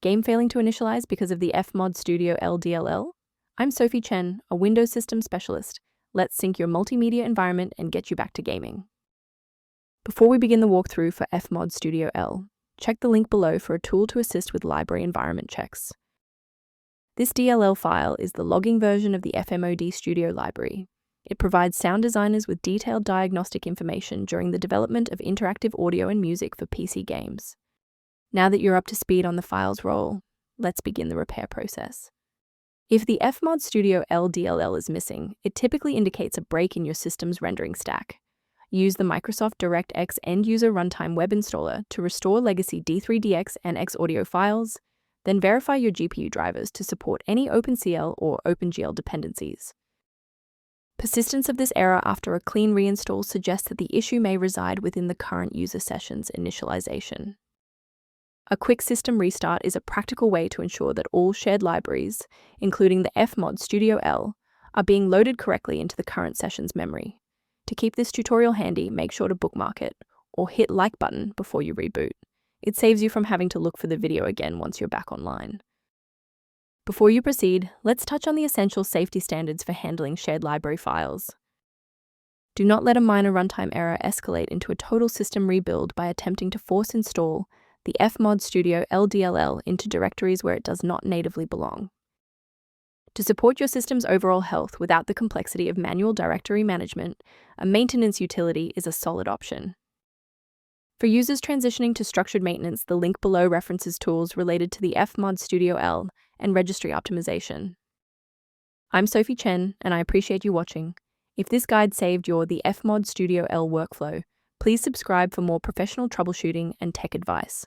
Game failing to initialize because of the FMOD Studio.dll? I'm Sophie Chen, a Windows system specialist. Let's sync your multimedia environment and get you back to gaming. Before we begin the walkthrough for FMOD Studio L, check the link below for a tool to assist with library environment checks. This DLL file is the logging version of the FMOD Studio library. It provides sound designers with detailed diagnostic information during the development of interactive audio and music for PC games. Now that you're up to speed on the file's role, let's begin the repair process. If the FMOD Studio.dll is missing, it typically indicates a break in your system's rendering stack. Use the Microsoft DirectX end-user runtime web installer to restore legacy D3DX and X audio files, then verify your GPU drivers to support any OpenCL or OpenGL dependencies. Persistence of this error after a clean reinstall suggests that the issue may reside within the current user session's initialization. A quick system restart is a practical way to ensure that all shared libraries, including the FMOD Studio L, are being loaded correctly into the current session's memory. To keep this tutorial handy, make sure to bookmark it, or hit like button before you reboot. It saves you from having to look for the video again once you're back online. Before you proceed, let's touch on the essential safety standards for handling shared library files. Do not let a minor runtime error escalate into a total system rebuild by attempting to force install the FMOD Studio.dll into directories where it does not natively belong. To support your system's overall health without the complexity of manual directory management, a maintenance utility is a solid option. For users transitioning to structured maintenance, the link below references tools related to the FMOD Studio L and registry optimization. I'm Sophie Chen, and I appreciate you watching. If this guide saved your the FMOD Studio L workflow, please subscribe for more professional troubleshooting and tech advice.